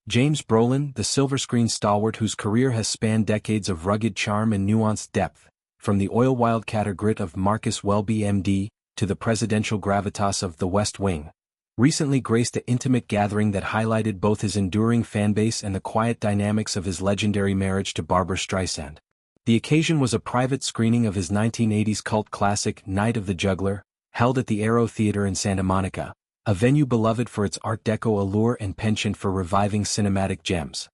James Brolin, the silver screen stalwart whose career has spanned decades of rugged charm and nuanced depth, from the oil wildcatter grit of Marcus Welby MD to the presidential gravitas of The West Wing, recently graced an intimate gathering that highlighted both his enduring fanbase and the quiet dynamics of his legendary marriage to Barbra Streisand. The occasion was a private screening of his 1980s cult classic Night of the Juggler, held at the Aero Theater in Santa Monica, a venue beloved for its Art Deco allure and penchant for reviving cinematic gems.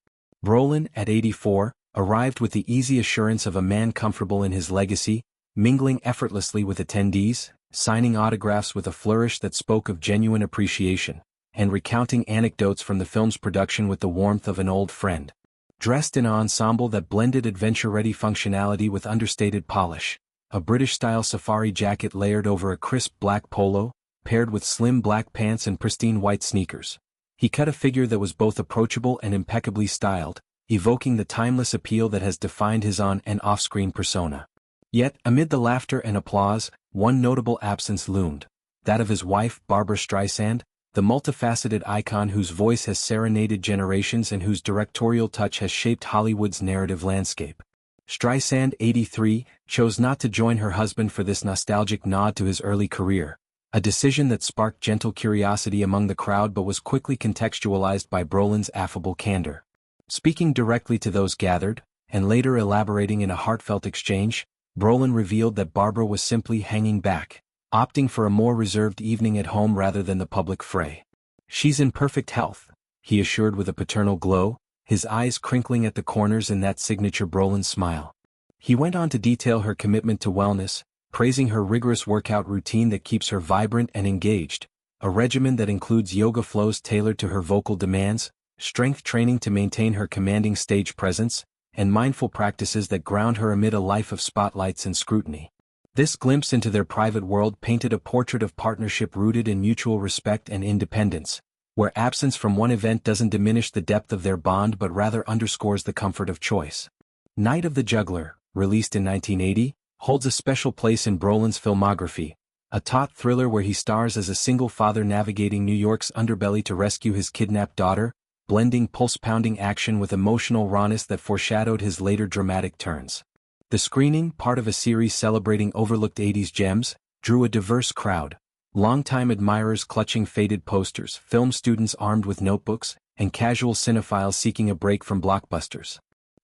Brolin, at 84, arrived with the easy assurance of a man comfortable in his legacy, mingling effortlessly with attendees, signing autographs with a flourish that spoke of genuine appreciation, and recounting anecdotes from the film's production with the warmth of an old friend. Dressed in an ensemble that blended adventure-ready functionality with understated polish, a British-style safari jacket layered over a crisp black polo, paired with slim black pants and pristine white sneakers. He cut a figure that was both approachable and impeccably styled, evoking the timeless appeal that has defined his on- and off-screen persona. Yet, amid the laughter and applause, one notable absence loomed, that of his wife, Barbra Streisand, the multifaceted icon whose voice has serenaded generations and whose directorial touch has shaped Hollywood's narrative landscape. Streisand, 83, chose not to join her husband for this nostalgic nod to his early career, a decision that sparked gentle curiosity among the crowd but was quickly contextualized by Brolin's affable candor. Speaking directly to those gathered, and later elaborating in a heartfelt exchange, Brolin revealed that Barbra was simply hanging back, opting for a more reserved evening at home rather than the public fray. "She's in perfect health," he assured with a paternal glow, his eyes crinkling at the corners in that signature Brolin smile. He went on to detail her commitment to wellness, praising her rigorous workout routine that keeps her vibrant and engaged, a regimen that includes yoga flows tailored to her vocal demands, strength training to maintain her commanding stage presence, and mindful practices that ground her amid a life of spotlights and scrutiny. This glimpse into their private world painted a portrait of partnership rooted in mutual respect and independence, where absence from one event doesn't diminish the depth of their bond but rather underscores the comfort of choice. Night of the Juggler, released in 1980, holds a special place in Brolin's filmography, a taut thriller where he stars as a single father navigating New York's underbelly to rescue his kidnapped daughter, blending pulse-pounding action with emotional rawness that foreshadowed his later dramatic turns. The screening, part of a series celebrating overlooked 80s gems, drew a diverse crowd, longtime admirers clutching faded posters, film students armed with notebooks, and casual cinephiles seeking a break from blockbusters.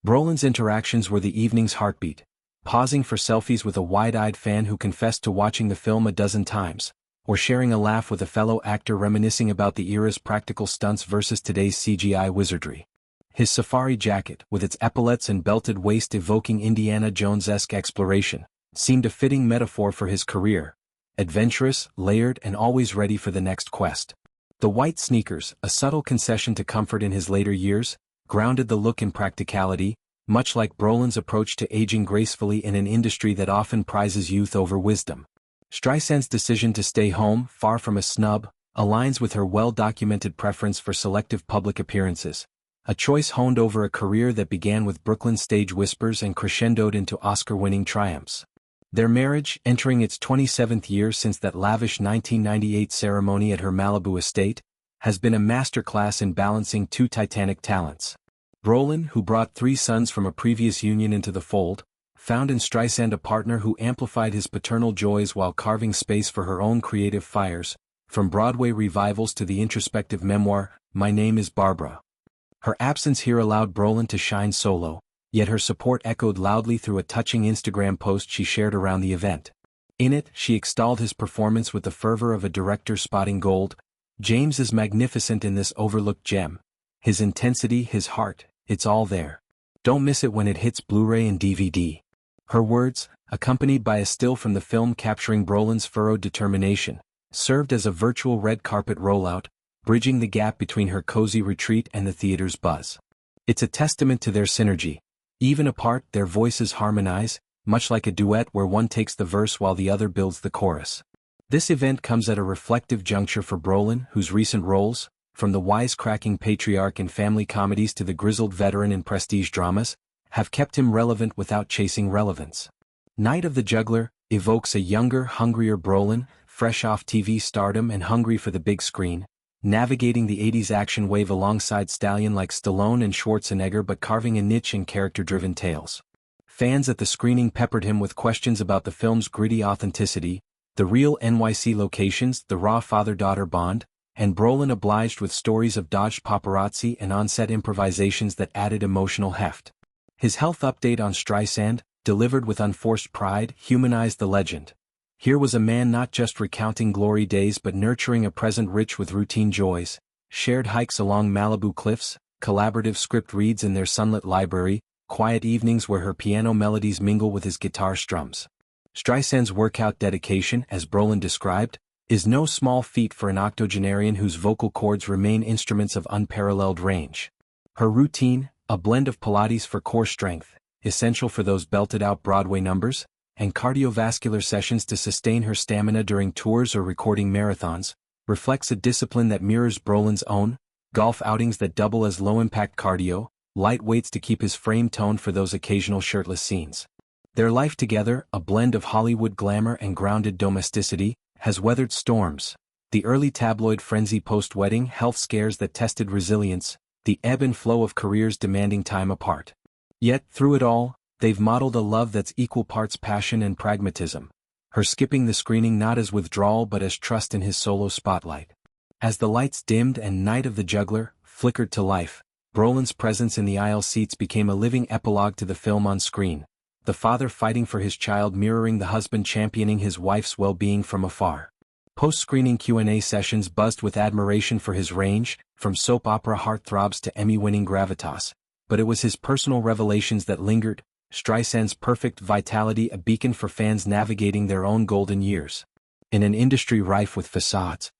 Brolin's interactions were the evening's heartbeat, pausing for selfies with a wide-eyed fan who confessed to watching the film a dozen times, or sharing a laugh with a fellow actor reminiscing about the era's practical stunts versus today's CGI wizardry. His safari jacket, with its epaulettes and belted waist evoking Indiana Jones-esque exploration, seemed a fitting metaphor for his career, adventurous, layered, and always ready for the next quest. The white sneakers, a subtle concession to comfort in his later years, grounded the look in practicality, much like Brolin's approach to aging gracefully in an industry that often prizes youth over wisdom. Streisand's decision to stay home, far from a snub, aligns with her well-documented preference for selective public appearances, a choice honed over a career that began with Brooklyn stage whispers and crescendoed into Oscar-winning triumphs. Their marriage, entering its 27th year since that lavish 1998 ceremony at her Malibu estate, has been a masterclass in balancing two titanic talents. Brolin, who brought 3 sons from a previous union into the fold, found in Streisand a partner who amplified his paternal joys while carving space for her own creative fires, from Broadway revivals to the introspective memoir, My Name is Barbra. Her absence here allowed Brolin to shine solo, yet her support echoed loudly through a touching Instagram post she shared around the event. In it, she extolled his performance with the fervor of a director spotting gold. "James is magnificent in this overlooked gem. His intensity, his heart, it's all there. Don't miss it when it hits Blu-ray and DVD." Her words, accompanied by a still from the film capturing Brolin's furrowed determination, served as a virtual red carpet rollout, bridging the gap between her cozy retreat and the theater's buzz. It's a testament to their synergy. Even apart, their voices harmonize, much like a duet where one takes the verse while the other builds the chorus. This event comes at a reflective juncture for Brolin, whose recent roles, from the wisecracking patriarch in family comedies to the grizzled veteran in prestige dramas, have kept him relevant without chasing relevance. Night of the Juggler evokes a younger, hungrier Brolin, fresh off TV stardom and hungry for the big screen, navigating the 80s action wave alongside stallion like Stallone and Schwarzenegger but carving a niche in character-driven tales. Fans at the screening peppered him with questions about the film's gritty authenticity, the real NYC locations, the raw father-daughter bond, and Brolin obliged with stories of dodged paparazzi and on-set improvisations that added emotional heft. His health update on Streisand, delivered with unforced pride, humanized the legend. Here was a man not just recounting glory days but nurturing a present rich with routine joys, shared hikes along Malibu cliffs, collaborative script reads in their sunlit library, quiet evenings where her piano melodies mingle with his guitar strums. Streisand's workout dedication, as Brolin described, is no small feat for an octogenarian whose vocal cords remain instruments of unparalleled range. Her routine, a blend of Pilates for core strength, essential for those belted-out Broadway numbers, and cardiovascular sessions to sustain her stamina during tours or recording marathons, reflects a discipline that mirrors Brolin's own, golf outings that double as low-impact cardio, light weights to keep his frame toned for those occasional shirtless scenes. Their life together, a blend of Hollywood glamour and grounded domesticity, has weathered storms. The early tabloid frenzy post-wedding health scares that tested resilience, the ebb and flow of careers demanding time apart. Yet, through it all, they've modeled a love that's equal parts passion and pragmatism. Her skipping the screening not as withdrawal but as trust in his solo spotlight. As the lights dimmed and Night of the Juggler flickered to life, Brolin's presence in the aisle seats became a living epilogue to the film on screen, the father fighting for his child mirroring the husband championing his wife's well-being from afar. Post-screening Q&A sessions buzzed with admiration for his range, from soap opera heartthrobs to Emmy-winning gravitas, but it was his personal revelations that lingered, Streisand's perfect vitality a beacon for fans navigating their own golden years. In an industry rife with facades,